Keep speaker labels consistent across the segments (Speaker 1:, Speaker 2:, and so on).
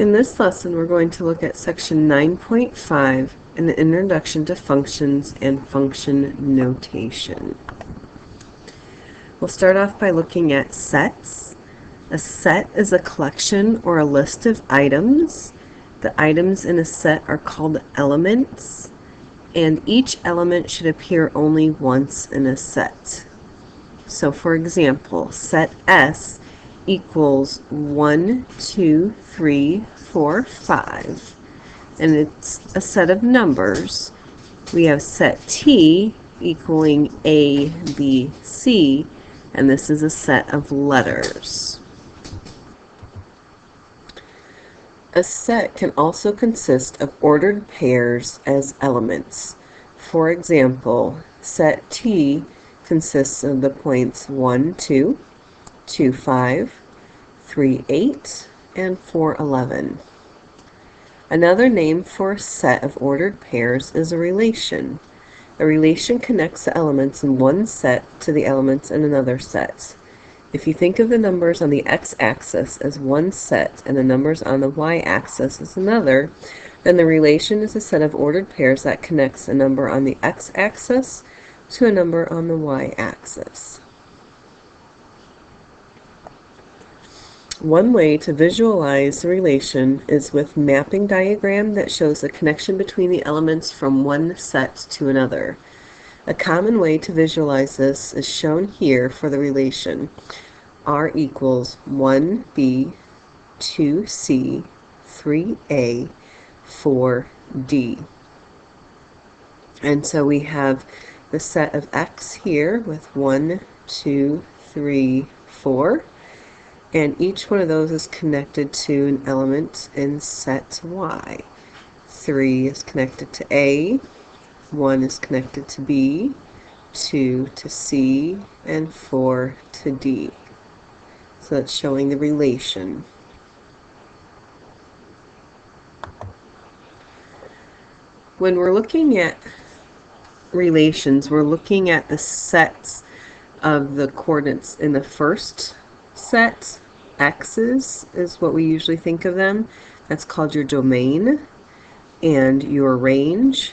Speaker 1: In this lesson, we're going to look at section 9.5 in the Introduction to Functions and Function Notation. We'll start off by looking at sets. A set is a collection or a list of items. The items in a set are called elements, and each element should appear only once in a set. So for example, set S equals 1, 2, 3, 4, 5, and it's a set of numbers. We have set T equaling A, B, C, and this is a set of letters. A set can also consist of ordered pairs as elements. For example, set T consists of the points 1, 2, 2, 5, 3, 8, and 4, 11. Another name for a set of ordered pairs is a relation. A relation connects the elements in one set to the elements in another set. If you think of the numbers on the x-axis as one set and the numbers on the y-axis as another, then the relation is a set of ordered pairs that connects a number on the x-axis to a number on the y-axis. One way to visualize the relation is with a mapping diagram that shows the connection between the elements from one set to another. A common way to visualize this is shown here for the relation. R equals 1b, 2c, 3a, 4d. And so we have the set of x here with 1, 2, 3, 4. And each one of those is connected to an element in set y. 3 is connected to A, 1 is connected to B, 2 to C, and 4 to D. So that's showing the relation. When we're looking at relations, we're looking at the sets of the coordinates in the first set. X's is what we usually think of them. That's called your domain. And your range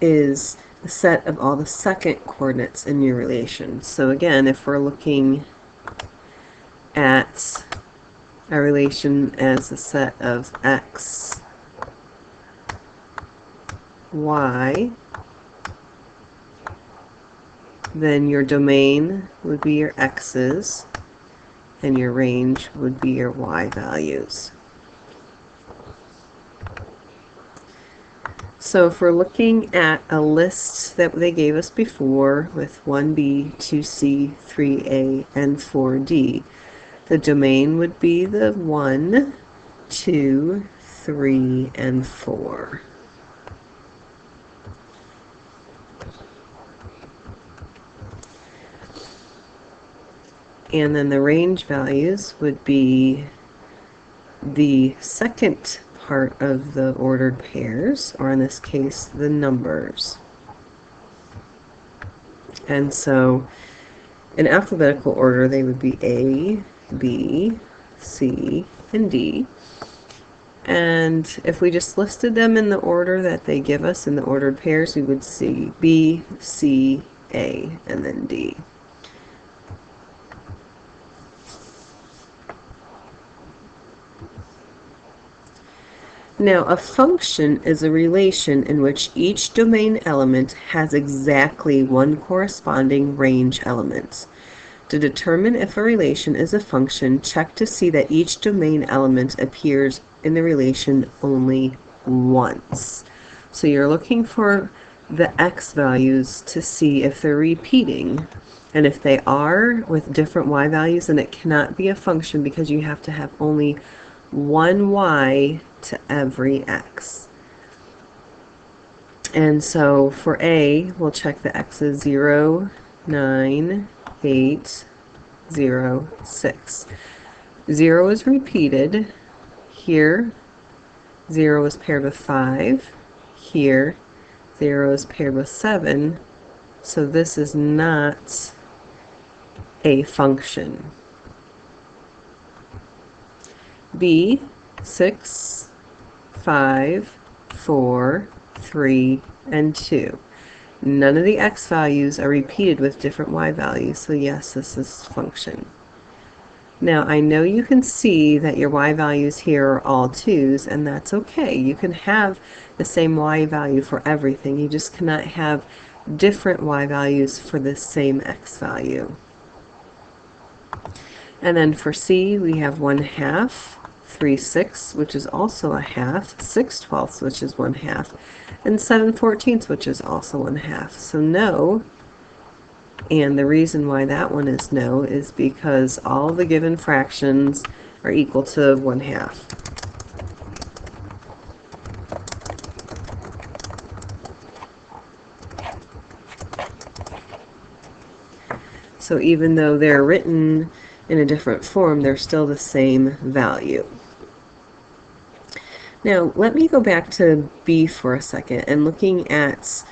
Speaker 1: is the set of all the second coordinates in your relation. So again, if we're looking at a relation as a set of x, y, then your domain would be your x's, and your range would be your y values. So if we're looking at a list that they gave us before with 1b, 2c, 3a, and 4d, the domain would be the 1, 2, 3, and 4. And then the range values would be the second part of the ordered pairs, or in this case, the numbers. And so in alphabetical order, they would be A, B, C, and D. And if we just listed them in the order that they give us in the ordered pairs, we would see B, C, A, and then D. Now, a function is a relation in which each domain element has exactly one corresponding range element. To determine if a relation is a function, check to see that each domain element appears in the relation only once. So you're looking for the x values to see if they're repeating. And if they are with different y values, then it cannot be a function because you have to have only one y to every x. And so for A, we'll check the x's 0, 9, 8, 0, 6. 0 is repeated. Here, 0 is paired with 5. Here, 0 is paired with 7. So this is not a function. B 6, 5, 4, 3, and 2. None of the x values are repeated with different y values, so yes, this is function. Now, I know you can see that your y values here are all 2's, and that's okay. You can have the same y value for everything. You just cannot have different y values for the same x value. And then for C, we have 1/2, 3/6, which is also a half, 6/12, which is 1/2, and 7/14, which is also 1/2. So no. And the reason why that one is no is because all the given fractions are equal to 1/2. So even though they're written in a different form, they're still the same value. Now let me go back to B for a second and looking at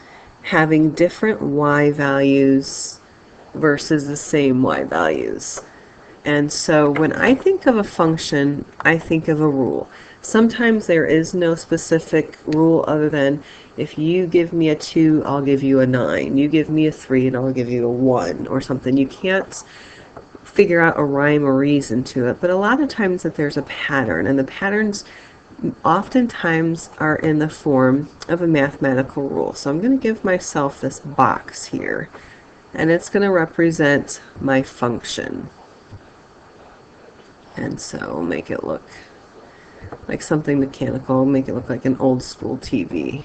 Speaker 1: having different y values versus the same y values. And so when I think of a function, I think of a rule. Sometimes there is no specific rule other than if you give me a 2, I'll give you a 9. You give me a 3 and I'll give you a 1 or something. You can't figure out a rhyme or reason to it, but a lot of times that there's a pattern, and the patterns oftentimes are in the form of a mathematical rule. So I'm going to give myself this box here, and it's going to represent my function. And so make it look like something mechanical, make it look like an old school TV.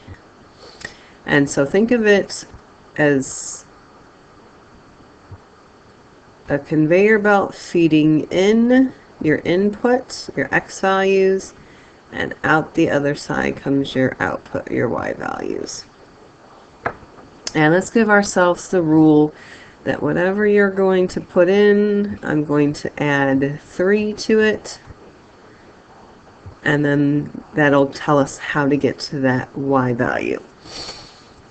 Speaker 1: And so think of it as a conveyor belt feeding in your input, your x values, and out the other side comes your output, your y values. And let's give ourselves the rule that whatever you're going to put in, I'm going to add 3 to it, and then that'll tell us how to get to that y value.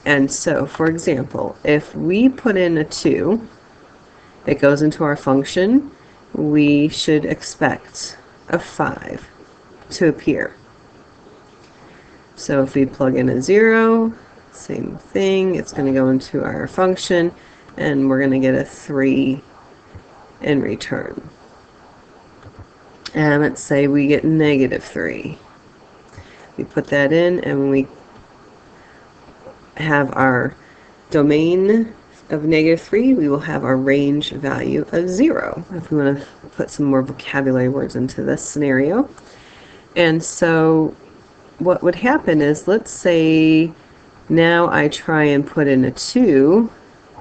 Speaker 1: And so, for example, if we put in a 2, it goes into our function, we should expect a 5 to appear. So if we plug in a 0, same thing, it's going to go into our function, and we're going to get a 3 in return. And let's say we get -3. We put that in, and we have our domain of -3, we will have our range value of 0, if we want to put some more vocabulary words into this scenario. And so what would happen is, let's say now I try and put in a 2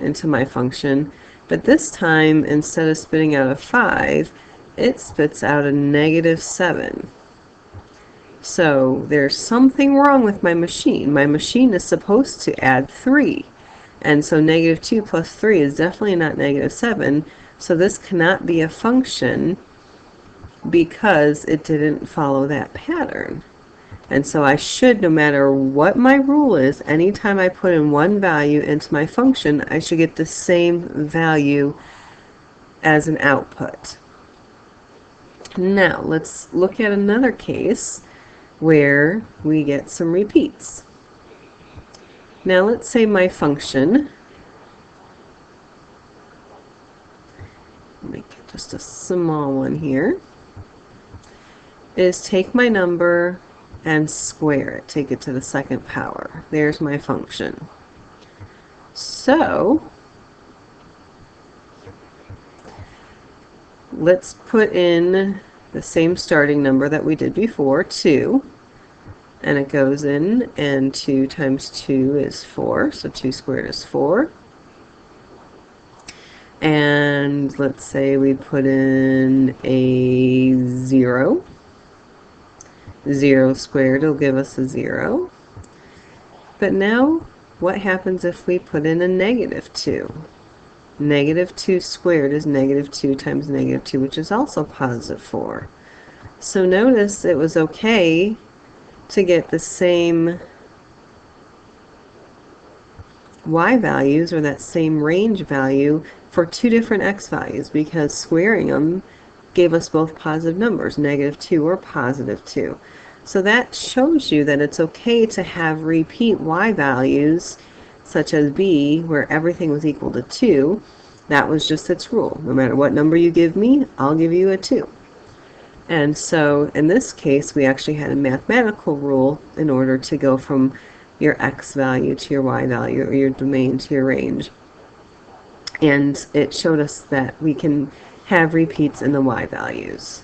Speaker 1: into my function, but this time instead of spitting out a 5, it spits out a -7. So there's something wrong with my machine. My machine is supposed to add 3, and so -2 plus 3 is definitely not -7, so this cannot be a function because it didn't follow that pattern. And so I should, no matter what my rule is, anytime I put in one value into my function, I should get the same value as an output. Now let's look at another case where we get some repeats. Now let's say my function, make it just a small one here, is take my number and square it, take it to the second power. There's my function. So let's put in the same starting number that we did before, 2, and it goes in, and 2 times 2 is 4, so 2 squared is 4. And let's say we put in a 0. 0 squared will give us a 0. But now, what happens if we put in a -2? -2 squared is -2 times -2, which is also +4. So notice it was okay to get the same y values, or that same range value, for two different x values, because squaring them gave us both positive numbers, -2 or +2. So that shows you that it's okay to have repeat y values, such as b, where everything was equal to 2. That was just its rule. No matter what number you give me, I'll give you a 2. And so in this case, we actually had a mathematical rule in order to go from your x value to your y value, or your domain to your range. And it showed us that we can have repeats in the y values.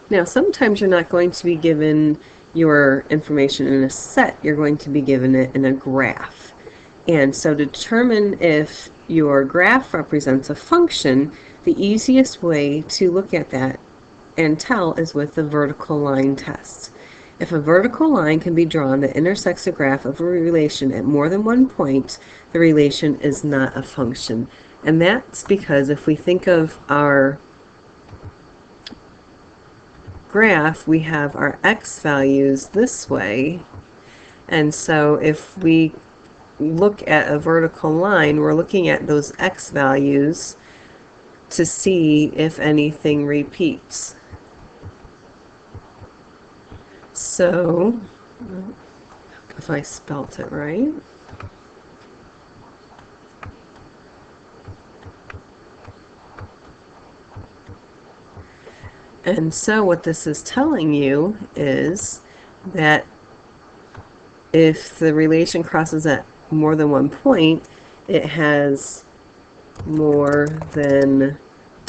Speaker 1: Now, sometimes you're not going to be given your information in a set. You're going to be given it in a graph. And so to determine if your graph represents a function, the easiest way to look at that and tell is with the vertical line test. If a vertical line can be drawn that intersects a graph of a relation at more than one point, the relation is not a function. And that's because if we think of our graph, we have our x values this way, and so if we look at a vertical line, we're looking at those x values to see if anything repeats. So, if I spelt it right, and so what this is telling you is that if the relation crosses at more than one point, it has more than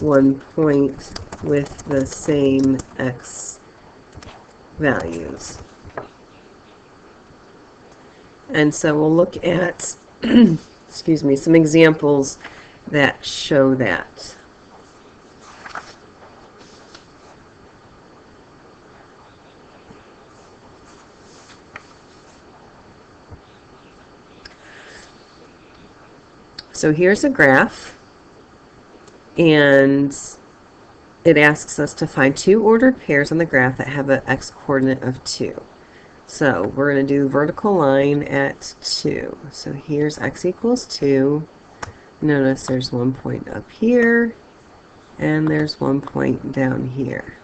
Speaker 1: one point with the same x values. And so we'll look at excuse me, some examples that show that. So here's a graph, and it asks us to find two ordered pairs on the graph that have an x-coordinate of 2. So we're going to do vertical line at 2. So here's x equals 2. Notice there's one point up here, and there's one point down here.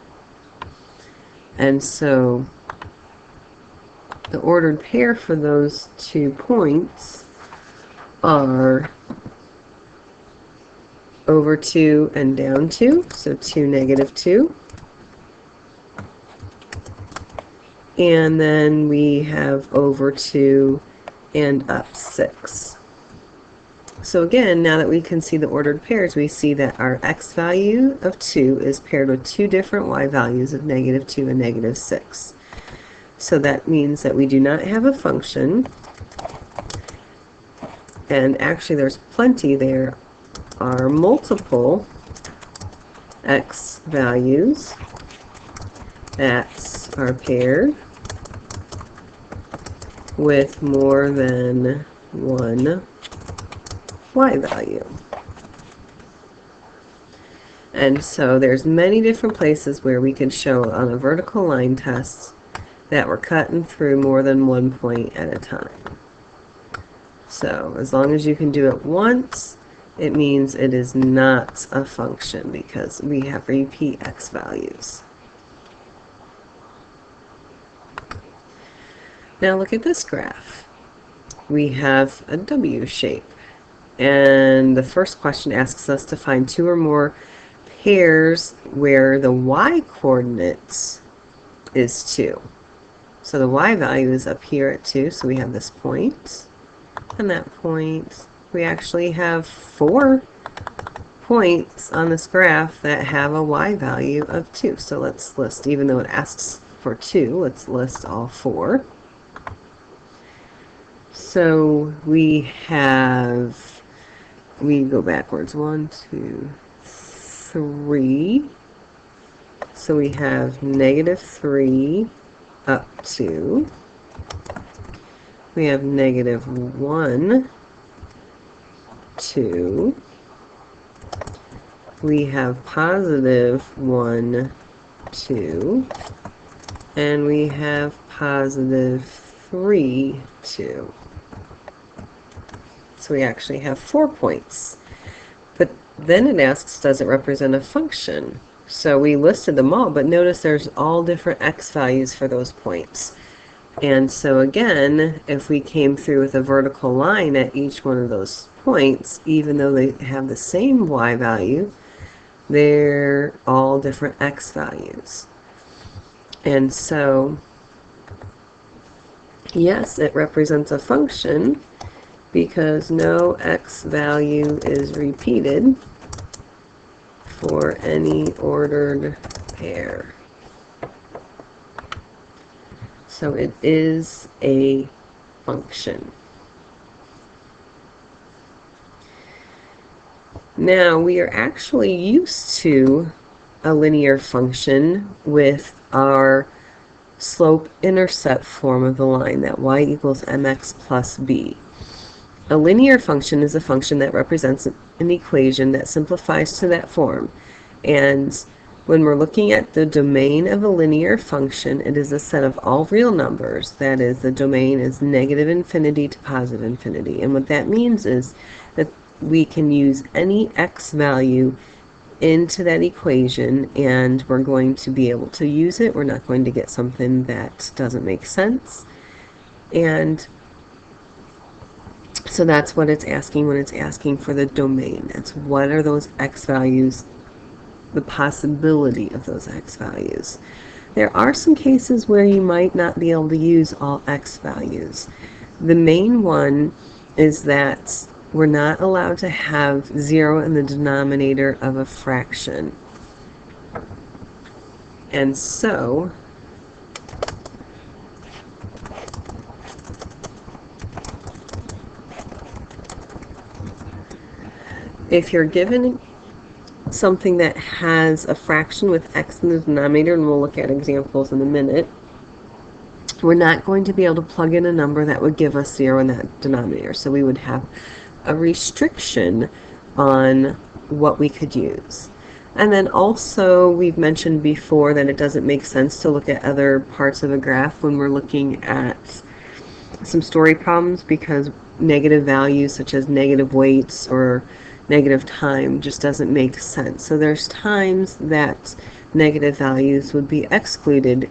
Speaker 1: And so the ordered pair for those 2 points are over 2 and down 2, so 2, -2. And then we have over 2 and up 6. So again, now that we can see the ordered pairs, we see that our x value of 2 is paired with 2 different y values of -2 and -6. So that means that we do not have a function, and actually there's plenty. There are multiple x values that are paired with more than one y value. And so there's many different places where we can show on a vertical line test that we're cutting through more than one point at a time. So as long as you can do it once, it means it is not a function because we have repeat x values. Now look at this graph. We have a W shape, and the first question asks us to find 2 or more pairs where the y coordinates is 2. So the y value is up here at 2, so we have this point and that point. We actually have 4 points on this graph that have a y value of 2. So let's list, even though it asks for 2, let's list all 4. So we go backwards, 1, 2, 3. So we have -3 up 2. We have -1, 2. We have +1, 2. And we have +3, 2. So we actually have 4 points. But then it asks, does it represent a function? So we listed them all, but notice there's all different x values for those points. And so again, if we came through with a vertical line at each one of those points, even though they have the same y value, they're all different x values. And so, yes, it represents a function because no x value is repeated for any ordered pair. So it is a function. Now we are actually used to a linear function with our slope-intercept form of the line, that y equals mx plus b. A linear function is a function that represents an equation that simplifies to that form. And when we're looking at the domain of a linear function, it is a set of all real numbers. That is, the domain is negative infinity to positive infinity. And what that means is that we can use any x value into that equation, and we're going to be able to use it. We're not going to get something that doesn't make sense. And so that's what it's asking when it's asking for the domain. It's what are those x values, the possibility of those x values. There are some cases where you might not be able to use all x values. The main one is that we're not allowed to have 0 in the denominator of a fraction. And so if you're given something that has a fraction with x in the denominator, and we'll look at examples in a minute, we're not going to be able to plug in a number that would give us 0 in that denominator. So we would have a restriction on what we could use. And then also, we've mentioned before that it doesn't make sense to look at other parts of a graph when we're looking at some story problems, because negative values such as negative weights or negative time just doesn't make sense. So there's times that negative values would be excluded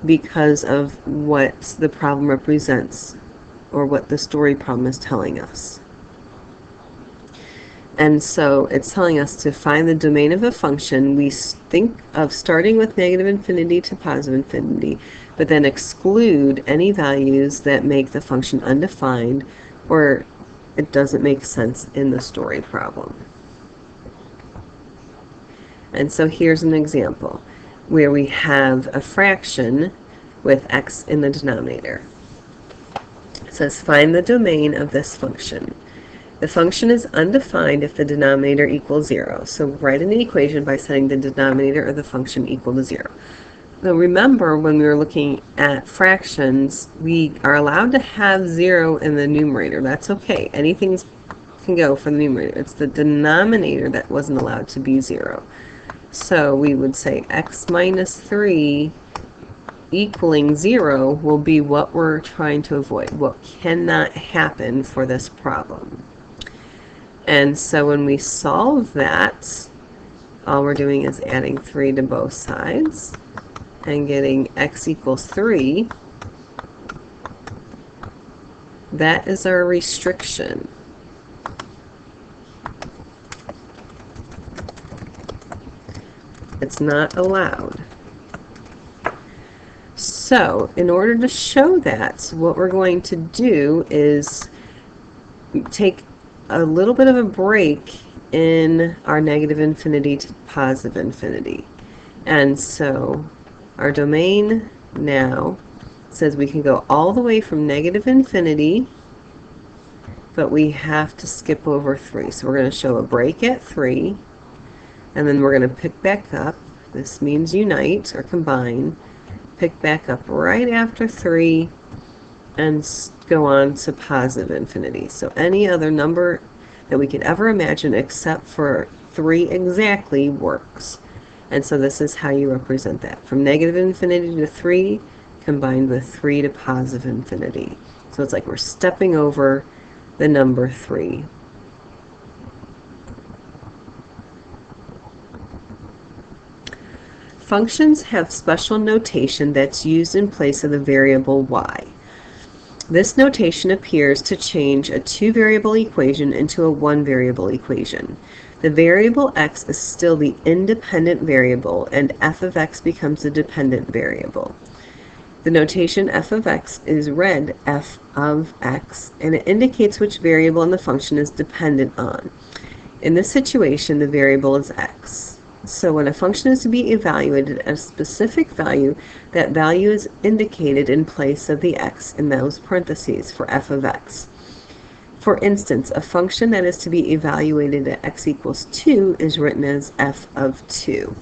Speaker 1: because of what the problem represents or what the story problem is telling us. And so it's telling us to find the domain of a function. We think of starting with negative infinity to positive infinity, but then exclude any values that make the function undefined or it doesn't make sense in the story problem. And so here's an example where we have a fraction with x in the denominator. It says find the domain of this function. The function is undefined if the denominator equals 0. So write in the equation by setting the denominator of the function equal to 0. Now remember, when we were looking at fractions, we are allowed to have 0 in the numerator. That's okay. Anything can go for the numerator. It's the denominator that wasn't allowed to be 0. So we would say x minus 3 equaling 0 will be what we're trying to avoid, what cannot happen for this problem. And so when we solve that, all we're doing is adding 3 to both sides and getting x equals 3. That is our restriction. It's not allowed. So in order to show that, what we're going to do is take a little bit of a break in our negative infinity to positive infinity. And so our domain now says we can go all the way from negative infinity, but we have to skip over 3. So we're going to show a break at 3, and then we're going to pick back up. This means unite or combine. Pick back up right after 3 and go on to positive infinity. So any other number that we could ever imagine except for 3 exactly works. And so this is how you represent that. From negative infinity to 3 combined with 3 to positive infinity. So it's like we're stepping over the number 3. Functions have special notation that's used in place of the variable y. This notation appears to change a 2-variable equation into a 1-variable equation. The variable x is still the independent variable, and f of x becomes the dependent variable. The notation f of x is read f of x, and it indicates which variable in the function is dependent on. In this situation, the variable is x. So when a function is to be evaluated at a specific value, that value is indicated in place of the x in those parentheses for f of x. For instance, a function that is to be evaluated at x equals 2 is written as f of 2.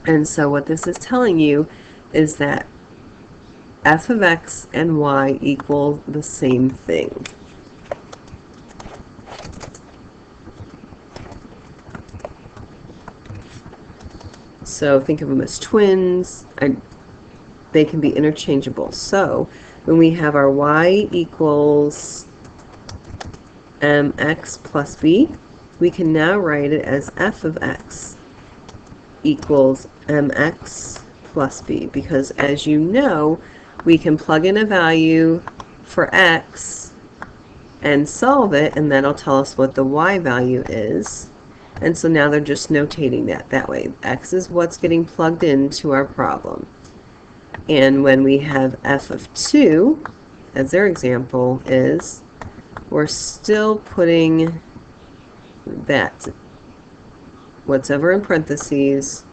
Speaker 1: And so what this is telling you is that f of x and y equal the same thing. So think of them as twins. They can be interchangeable. So when we have our y equals mx plus b, we can now write it as f of x equals mx plus b, because as you know, we can plug in a value for x and solve it, and that'll tell us what the y value is. And so now they're just notating that way. X is what's getting plugged into our problem. And when we have f of 2, as their example is, we're still putting that, what's ever in parentheses,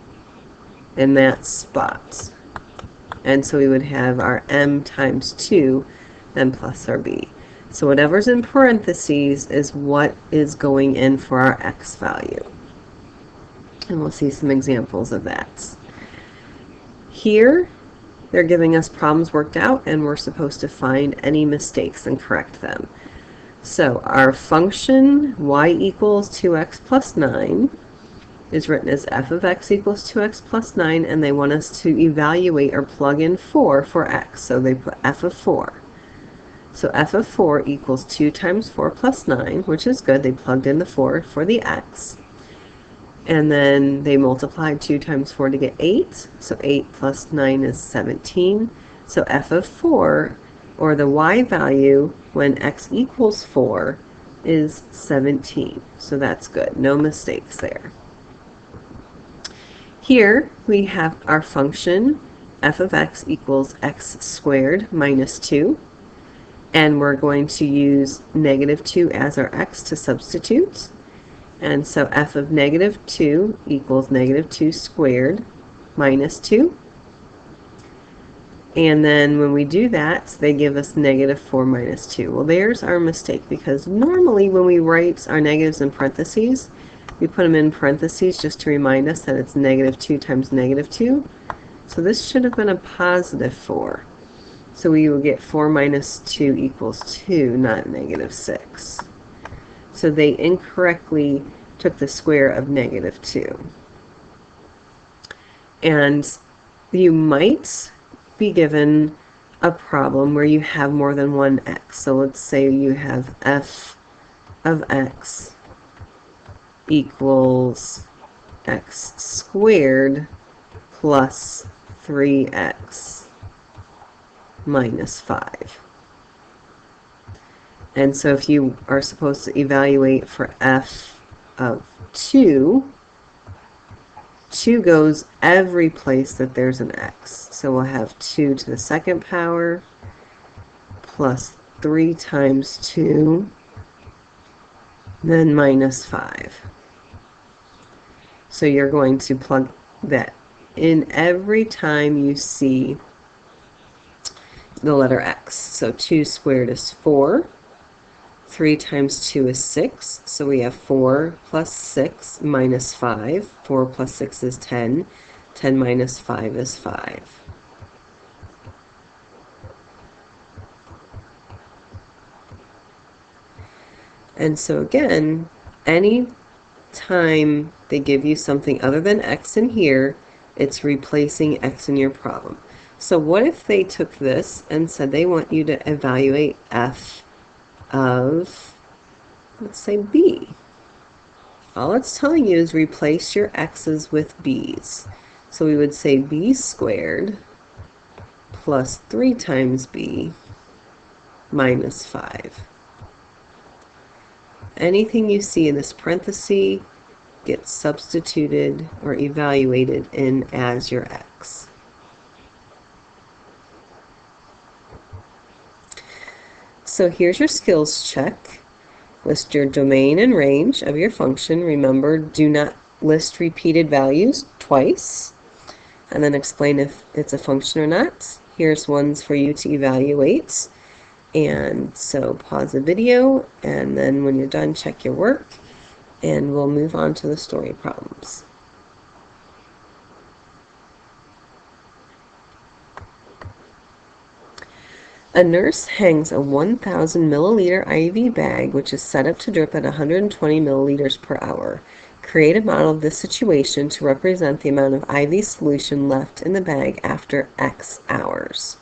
Speaker 1: in that spot. And so we would have our m times 2, then plus our b. So whatever's in parentheses is what is going in for our x value. And we'll see some examples of that. Here, they're giving us problems worked out, and we're supposed to find any mistakes and correct them. So our function y equals 2x plus 9 is written as f of x equals 2x plus 9, and they want us to evaluate or plug in 4 for x. So they put f of 4. So f of 4 equals 2 times 4 plus 9, which is good. They plugged in the 4 for the x. And then they multiplied 2 times 4 to get 8. So 8 plus 9 is 17. So f of 4, or the y value when x equals 4, is 17. So that's good. No mistakes there. Here we have our function f of x equals x squared minus 2. And we're going to use negative 2 as our x to substitute. And so f of negative 2 equals negative 2 squared minus 2. And then when we do that, they give us negative 4 minus 2. Well, there's our mistake, because normally when we write our negatives in parentheses, we put them in parentheses just to remind us that it's negative 2 times negative 2. So this should have been a positive 4. So we will get 4 minus 2 equals 2, not negative 6. So they incorrectly took the square of negative 2. And you might be given a problem where you have more than one x. So let's say you have f of x equals x squared plus 3x minus 5. And so if you are supposed to evaluate for f of 2, 2 goes every place that there's an x. So we'll have 2 to the second power plus 3 times 2, then minus 5. So you're going to plug that in every time you see the letter x. So 2 squared is 4. 3 times 2 is 6. So we have 4 plus 6 minus 5. 4 plus 6 is 10. 10 minus 5 is 5. And so again, any time they give you something other than x in here, it's replacing x in your problem. So what if they took this and said they want you to evaluate f of, let's say, b. All it's telling you is replace your x's with b's. So we would say b squared plus 3 times b minus 5. Anything you see in this parenthesis gets substituted or evaluated in as your x. So here's your skills check. List your domain and range of your function. Remember, do not list repeated values twice. And then explain if it's a function or not. Here's ones for you to evaluate. And so pause the video, and then when you're done, check your work, and we'll move on to the story problems. A nurse hangs a 1,000 milliliter IV bag which is set up to drip at 120 milliliters per hour. Create a model of this situation to represent the amount of IV solution left in the bag after X hours.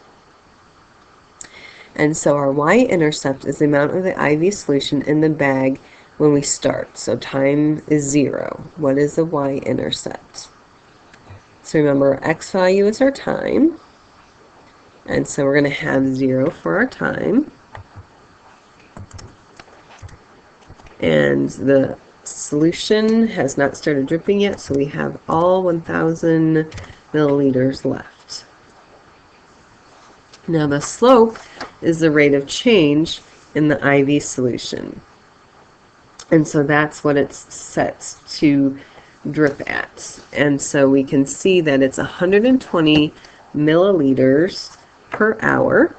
Speaker 1: And so our y-intercept is the amount of the IV solution in the bag when we start. So time is 0. What is the y-intercept? So remember, our x value is our time. And so we're going to have 0 for our time. And the solution has not started dripping yet, so we have all 1,000 milliliters left. Now the slope is the rate of change in the IV solution. And so that's what it's set to drip at. And so we can see that it's 120 milliliters per hour.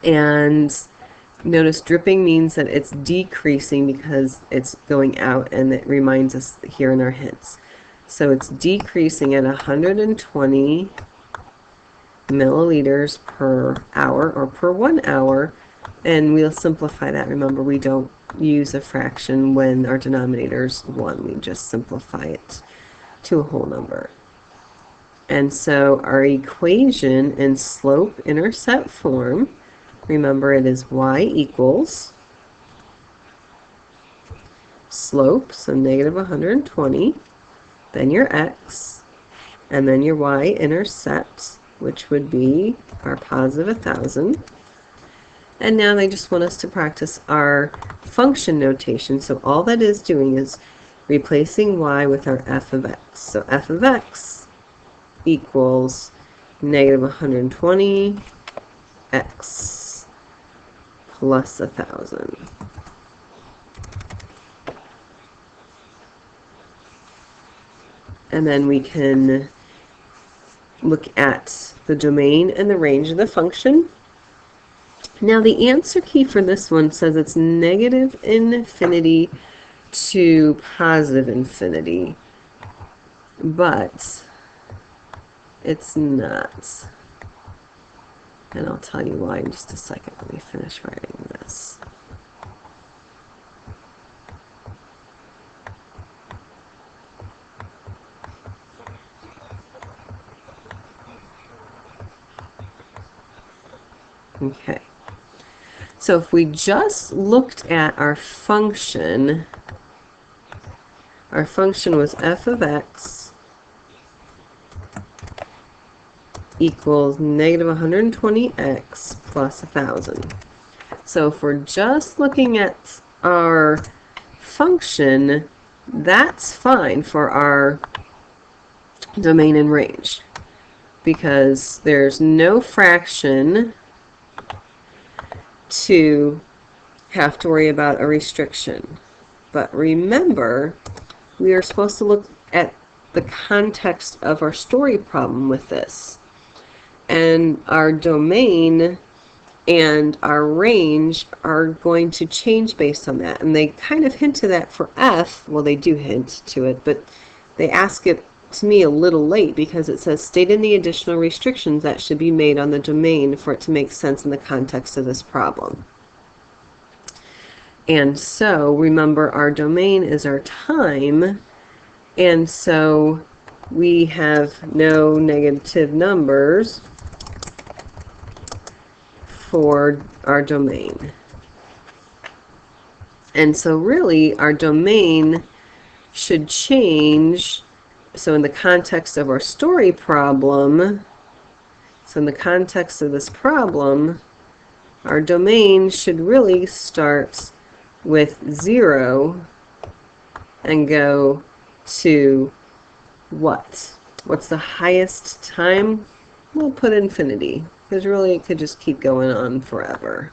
Speaker 1: And notice dripping means that it's decreasing because it's going out, and it reminds us here in our hints. So it's decreasing at 120 milliliters per hour, or per 1 hour, and we'll simplify that. Remember, we don't use a fraction when our denominator is 1. We just simplify it to a whole number. And so our equation in slope-intercept form, remember, it is y equals slope, so negative 120, then your x, and then your y-intercept, which would be our positive 1,000. And now they just want us to practice our function notation. So all that is doing is replacing y with our f of x. So f of x equals negative 120 x plus 1,000. And then we can look at the domain and the range of the function. Now the answer key for this one says it's negative infinity to positive infinity, but it's not. And I'll tell you why in just a second. Let me finish writing this. Okay. So if we just looked at our function was f of x equals negative 120x plus 1,000. So if we're just looking at our function, that's fine for our domain and range, because there's no fraction to have to worry about a restriction. But remember, we are supposed to look at the context of our story problem with this. And our domain and our range are going to change based on that. And they kind of hint to that for F. Well, they do hint to it, but they ask it to me a little late, because it says state any additional restrictions that should be made on the domain for it to make sense in the context of this problem. And so remember, our domain is our time, and so we have no negative numbers for our domain. And so really our domain should change. So in the context of our story problem, so in the context of this problem, our domain should really start with 0 and go to what? What's the highest time? We'll put infinity, because really it could just keep going on forever.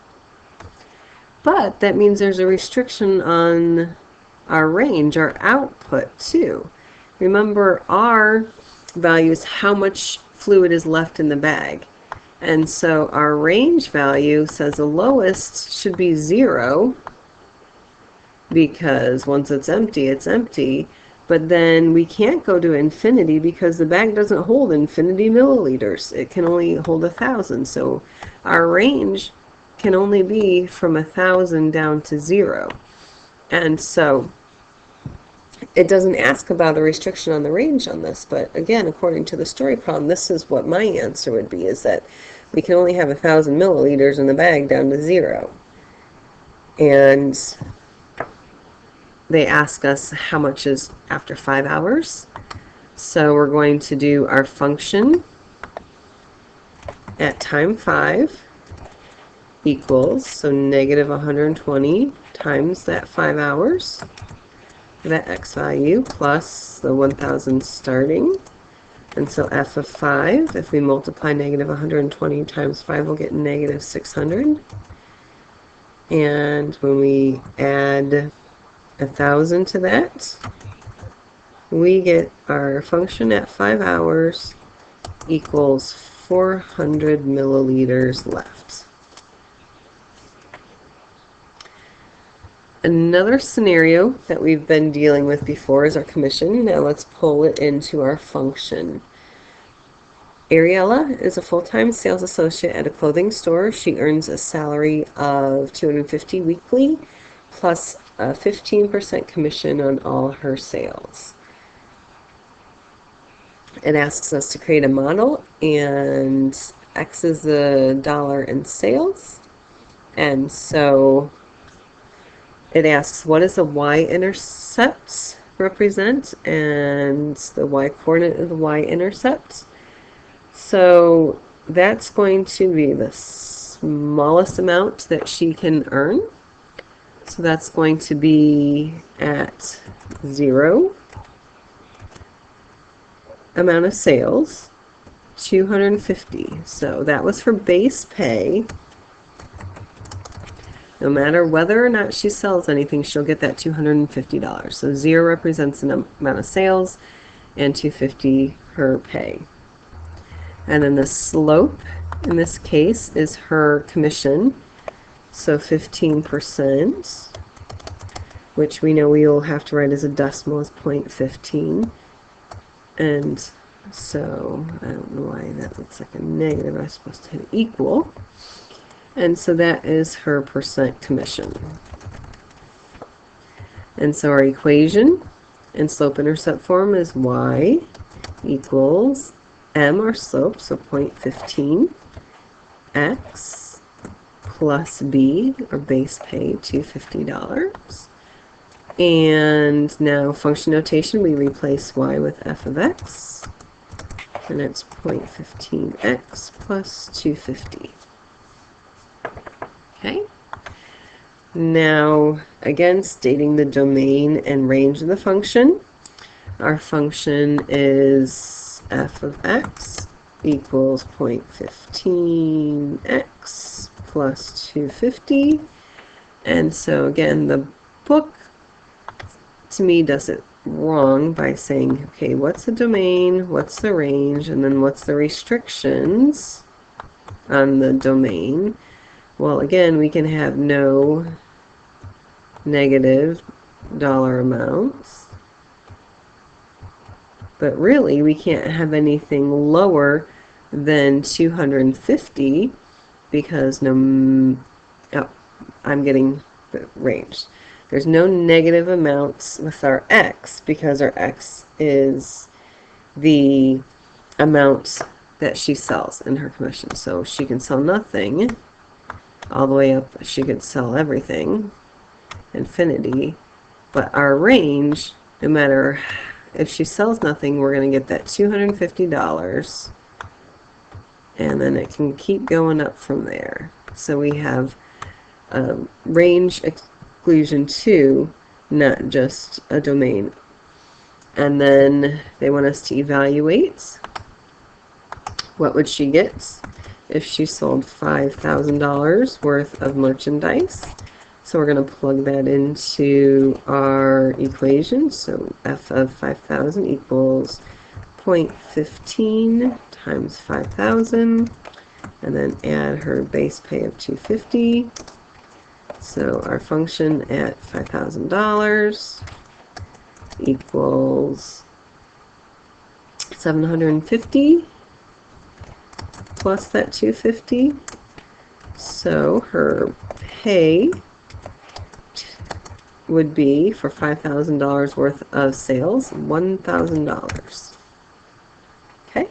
Speaker 1: But that means there's a restriction on our range, our output too. Remember, our value is how much fluid is left in the bag. And so our range value says the lowest should be 0, because once it's empty. But then we can't go to infinity because the bag doesn't hold infinity milliliters. It can only hold 1,000. So our range can only be from 1,000 down to 0. And so it doesn't ask about a restriction on the range on this, but again, according to the story problem, this is what my answer would be, is that we can only have 1,000 milliliters in the bag down to 0. And they ask us how much is after 5 hours. So we're going to do our function at time 5 equals, so negative 120 times that 5 hours, that x value, plus the 1,000 starting. And so f of 5, if we multiply negative 120 times 5, we'll get negative 600. And when we add 1,000 to that, we get our function at 5 hours equals 400 milliliters left. Another scenario that we've been dealing with before is our commission. Now let's pull it into our function. Ariella is a full-time sales associate at a clothing store. She earns a salary of $250 weekly plus a 15% commission on all her sales. It asks us to create a model, and X is the dollar in sales. And so it asks, what does the y-intercept represent? And the y-coordinate of the y-intercept. So that's going to be the smallest amount that she can earn. So that's going to be at 0 amount of sales, 250. So that was for base pay. No matter whether or not she sells anything, she'll get that $250. So 0 represents an amount of sales, and 250 her pay. And then the slope in this case is her commission, so 15%, which we know we will have to write as a decimal as 0.15. And so I don't know why that looks like a negative. I'm supposed to hit equal. And so that is her percent commission. And so our equation in slope-intercept form is y equals m, our slope, so 0.15, x plus b, or base pay, $250. And now function notation, we replace y with f of x, and it's 0.15x plus 250. Okay. Now, again, stating the domain and range of the function. Our function is f of x equals 0.15x plus 250. And so, again, the book, to me, does it wrong by saying, okay, what's the domain, what's the range, and then what's the restrictions on the domain. Well, again, we can have no negative dollar amounts, but really we can't have anything lower than 250 because I'm getting the range. There's no negative amounts with our x because our x is the amount that she sells in her commission. So she can sell nothing all the way up, she could sell everything. infinity. But our range, no matter if she sells nothing, we're going to get that $250. And then it can keep going up from there. So we have range exclusion 2, not just a domain. And then they want us to evaluate what would she get if she sold $5,000 worth of merchandise. So we're going to plug that into our equation. So f of 5,000 equals 0.15 times 5,000, and then add her base pay of $250. So our function at $5,000 equals 750 plus that 250. So her pay would be, for $5,000 worth of sales, $1,000. Okay.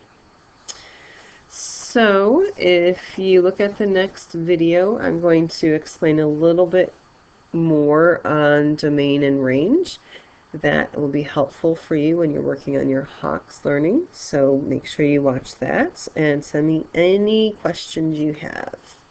Speaker 1: So if you look at the next video, I'm going to explain a little bit more on domain and range. That will be helpful for you when you're working on your Hawks learning. So make sure you watch that and send me any questions you have.